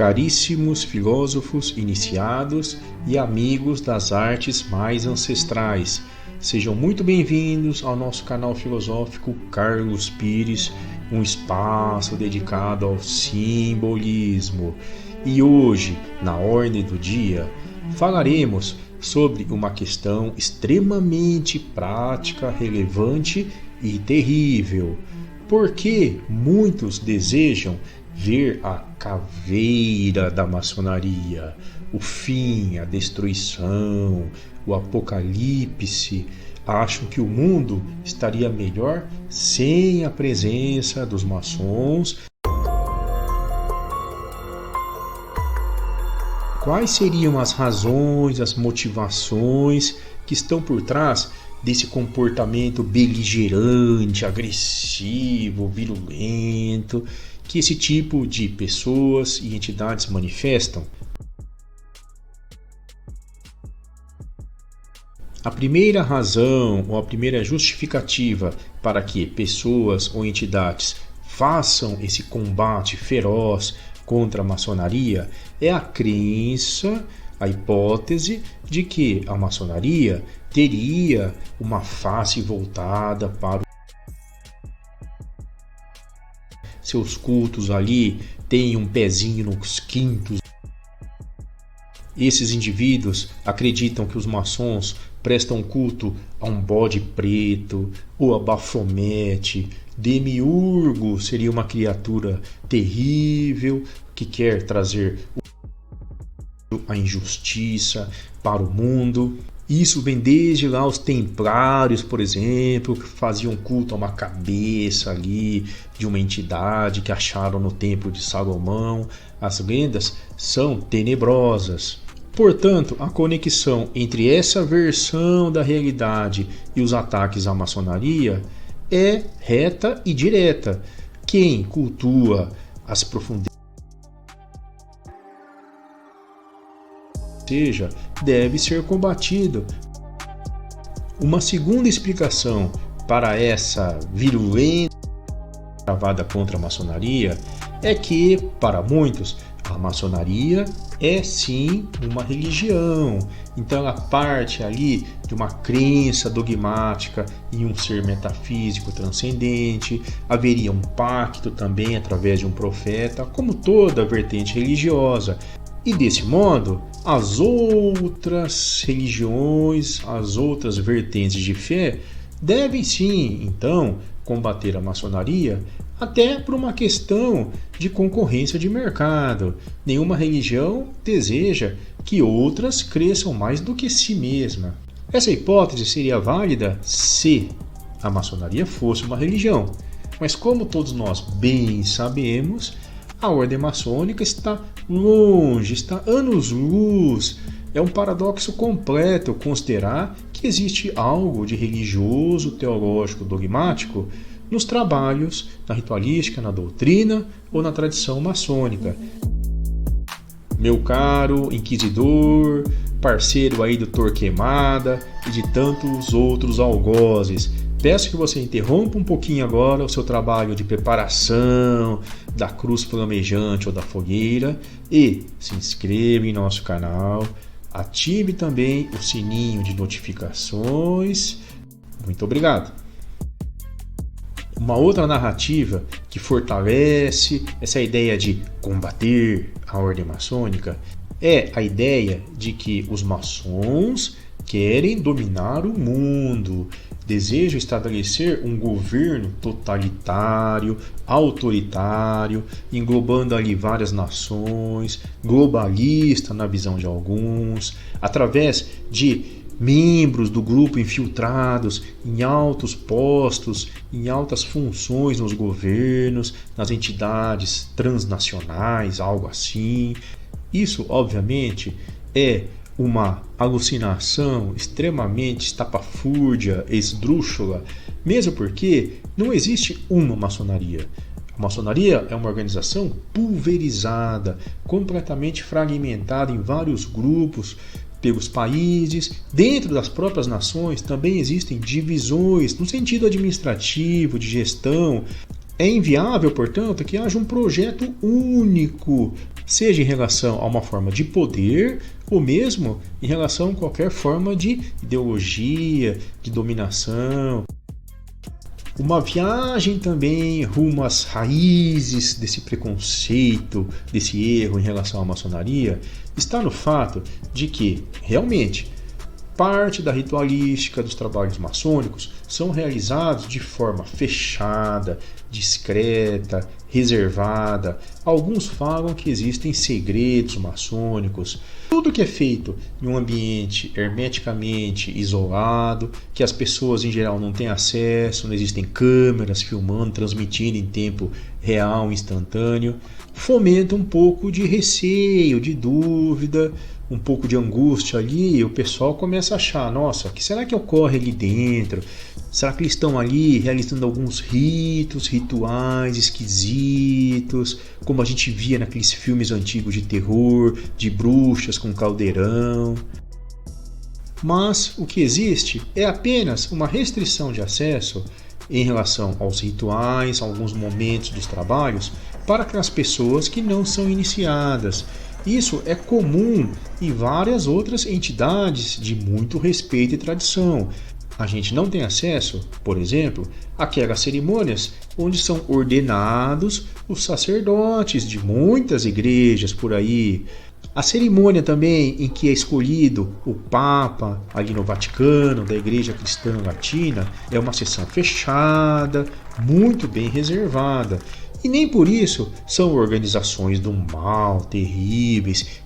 Caríssimos filósofos iniciados e amigos das artes mais ancestrais, sejam muito bem-vindos ao nosso canal filosófico Carlos Pires, um espaço dedicado ao simbolismo. E hoje, na ordem do dia, falaremos sobre uma questão extremamente prática, relevante e terrível. Por que muitos desejam ver a caveira da maçonaria, o fim, a destruição, o apocalipse? Acham que o mundo estaria melhor sem a presença dos maçons? Quais seriam as razões, as motivações que estão por trás desse comportamento beligerante, agressivo, virulento que esse tipo de pessoas e entidades manifestam? A primeira razão ou a primeira justificativa para que pessoas ou entidades façam esse combate feroz contra a maçonaria é a crença, a hipótese de que a maçonaria teria uma face voltada para seus cultos ali, tem um pezinho nos quintos. Esses indivíduos acreditam que os maçons prestam culto a um bode preto ou a Bafomete. Demiurgo seria uma criatura terrível que quer trazer a injustiça para o mundo. Isso vem desde lá os templários, por exemplo, que faziam culto a uma cabeça ali de uma entidade que acharam no templo de Salomão. As lendas são tenebrosas. Portanto, a conexão entre essa versão da realidade e os ataques à maçonaria é reta e direta. Quem cultua as profundezas deve ser combatido. Uma segunda explicação para essa virulência travada contra a maçonaria é que, para muitos, a maçonaria é sim uma religião. Então ela parte ali de uma crença dogmática em um ser metafísico transcendente. Haveria um pacto também através de um profeta, como toda vertente religiosa. E desse modo, as outras religiões, as outras vertentes de fé devem sim, então, combater a maçonaria, até por uma questão de concorrência de mercado. Nenhuma religião deseja que outras cresçam mais do que si mesma. Essa hipótese seria válida se a maçonaria fosse uma religião. Mas como todos nós bem sabemos, a ordem maçônica está longe, está anos-luz. É um paradoxo completo considerar que existe algo de religioso, teológico, dogmático nos trabalhos, na ritualística, na doutrina ou na tradição maçônica. Meu caro inquisidor, parceiro aí do Torquemada e de tantos outros algozes, peço que você interrompa um pouquinho agora o seu trabalho de preparação da cruz flamejante ou da fogueira e se inscreva em nosso canal, ative também o sininho de notificações. Muito obrigado. Uma outra narrativa que fortalece essa ideia de combater a ordem maçônica é a ideia de que os maçons querem dominar o mundo, desejam estabelecer um governo totalitário, autoritário, englobando ali várias nações, globalista na visão de alguns, através de membros do grupo infiltrados em altos postos, em altas funções nos governos, nas entidades transnacionais, algo assim. Isso, obviamente, é uma alucinação extremamente estapafúrdia, esdrúxula, mesmo porque não existe uma maçonaria. A maçonaria é uma organização pulverizada, completamente fragmentada em vários grupos pelos países. Dentro das próprias nações também existem divisões no sentido administrativo, de gestão. É inviável, portanto, que haja um projeto único, seja em relação a uma forma de poder ou mesmo em relação a qualquer forma de ideologia, de dominação. Uma viagem também rumo às raízes desse preconceito, desse erro em relação à maçonaria, está no fato de que, realmente, parte da ritualística dos trabalhos maçônicos são realizados de forma fechada, discreta, reservada. Alguns falam que existem segredos maçônicos. Tudo que é feito em um ambiente hermeticamente isolado, que as pessoas em geral não têm acesso, não existem câmeras filmando, transmitindo em tempo real, instantâneo, fomenta um pouco de receio, de dúvida, um pouco de angústia ali, e o pessoal começa a achar, nossa, o que será que ocorre ali dentro? Será que eles estão ali realizando alguns rituais esquisitos, como a gente via naqueles filmes antigos de terror, de bruxas com caldeirão? Mas o que existe é apenas uma restrição de acesso em relação aos rituais, a alguns momentos dos trabalhos, para aquelas pessoas que não são iniciadas. Isso é comum em várias outras entidades de muito respeito e tradição. A gente não tem acesso, por exemplo, àquelas cerimônias onde são ordenados os sacerdotes de muitas igrejas por aí. A cerimônia também em que é escolhido o Papa ali no Vaticano, da Igreja Cristã Latina, é uma sessão fechada, muito bem reservada. E nem por isso são organizações do mal, terríveis.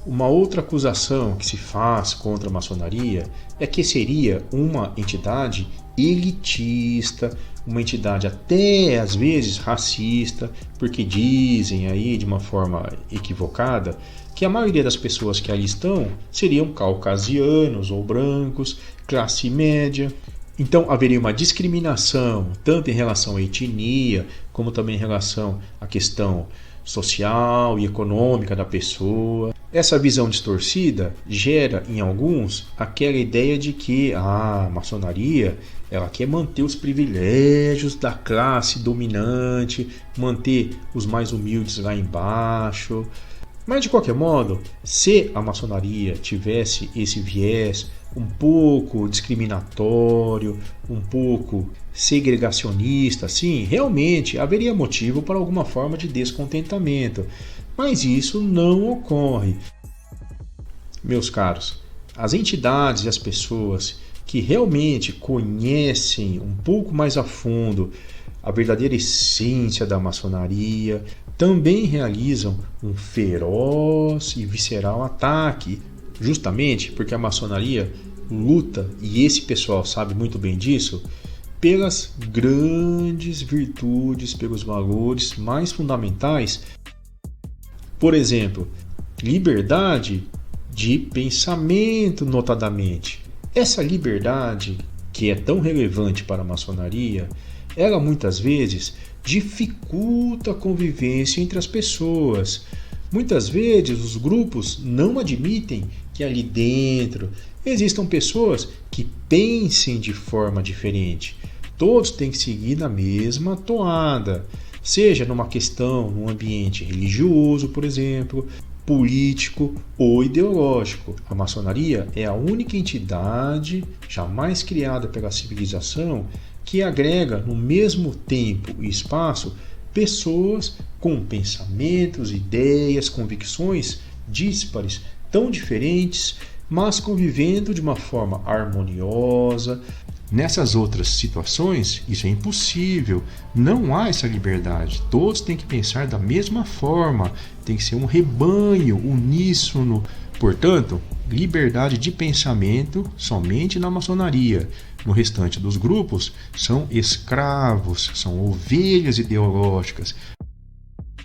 Uma outra acusação que se faz contra a maçonaria é que seria uma entidade elitista, uma entidade até às vezes racista, porque dizem aí de uma forma equivocada que a maioria das pessoas que ali estão seriam caucasianos ou brancos, classe média. Então haveria uma discriminação tanto em relação à etnia, como também em relação à questão social e econômica da pessoa. Essa visão distorcida gera em alguns aquela ideia de que a maçonaria ela quer manter os privilégios da classe dominante, manter os mais humildes lá embaixo. Mas de qualquer modo, se a maçonaria tivesse esse viés um pouco discriminatório, um pouco segregacionista, sim, realmente haveria motivo para alguma forma de descontentamento. Mas isso não ocorre. Meus caros, as entidades e as pessoas que realmente conhecem um pouco mais a fundo a verdadeira essência da maçonaria também realizam um feroz e visceral ataque, justamente porque a maçonaria luta, e esse pessoal sabe muito bem disso, pelas grandes virtudes, pelos valores mais fundamentais. Por exemplo, liberdade de pensamento, notadamente. Essa liberdade, que é tão relevante para a maçonaria, ela muitas vezes dificulta a convivência entre as pessoas. Muitas vezes os grupos não admitem que ali dentro existam pessoas que pensem de forma diferente. Todos têm que seguir na mesma toada, seja numa questão, num ambiente religioso, por exemplo, político ou ideológico. A maçonaria é a única entidade jamais criada pela civilização que agrega no mesmo tempo e espaço pessoas com pensamentos, ideias, convicções díspares, tão diferentes, mas convivendo de uma forma harmoniosa. Nessas outras situações, isso é impossível, não há essa liberdade, todos têm que pensar da mesma forma, tem que ser um rebanho uníssono. Portanto, liberdade de pensamento somente na maçonaria. No restante dos grupos, são escravos, são ovelhas ideológicas.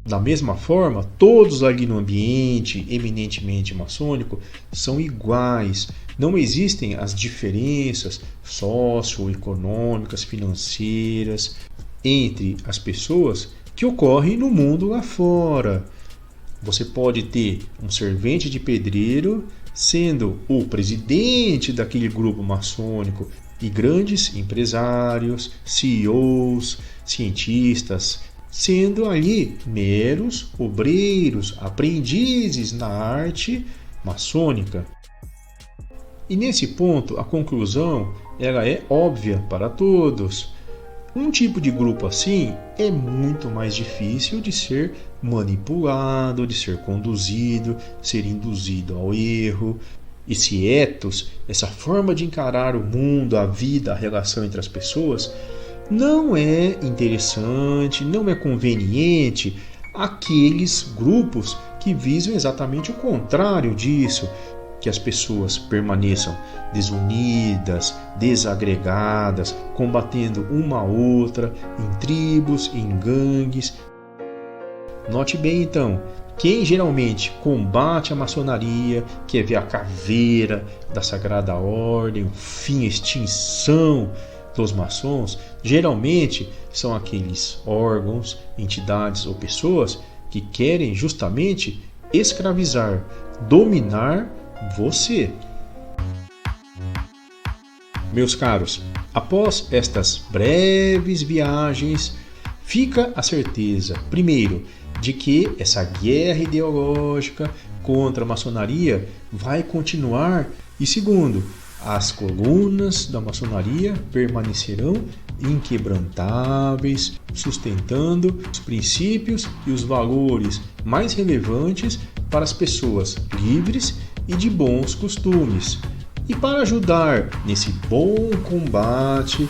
Da mesma forma, todos ali no ambiente eminentemente maçônico são iguais. Não existem as diferenças socioeconômicas, financeiras entre as pessoas que ocorrem no mundo lá fora. Você pode ter um servente de pedreiro sendo o presidente daquele grupo maçônico e grandes empresários, CEOs, cientistas, sendo ali meros obreiros, aprendizes na arte maçônica. E nesse ponto, a conclusão ela é óbvia para todos. Um tipo de grupo assim é muito mais difícil de ser manipulado, de ser conduzido, ser induzido ao erro. Esse ethos, essa forma de encarar o mundo, a vida, a relação entre as pessoas, não é interessante, não é conveniente àqueles grupos que visam exatamente o contrário disso, que as pessoas permaneçam desunidas, desagregadas, combatendo uma a outra em tribos, em gangues. Note bem então, quem geralmente combate a maçonaria, quer ver a caveira da Sagrada Ordem, o fim, a extinção dos maçons, geralmente são aqueles órgãos, entidades ou pessoas que querem justamente escravizar, dominar você. Meus caros, após estas breves viagens, fica a certeza, primeiro, de que essa guerra ideológica contra a maçonaria vai continuar e, segundo, as colunas da maçonaria permanecerão inquebrantáveis, sustentando os princípios e os valores mais relevantes para as pessoas livres e de bons costumes. E para ajudar nesse bom combate,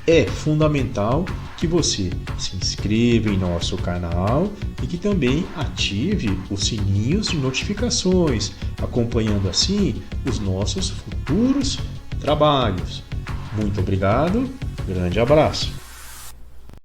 é fundamental que você se inscreva em nosso canal e que também ative os sininhos de notificações, acompanhando assim os nossos futuros trabalhos. Muito obrigado, grande abraço!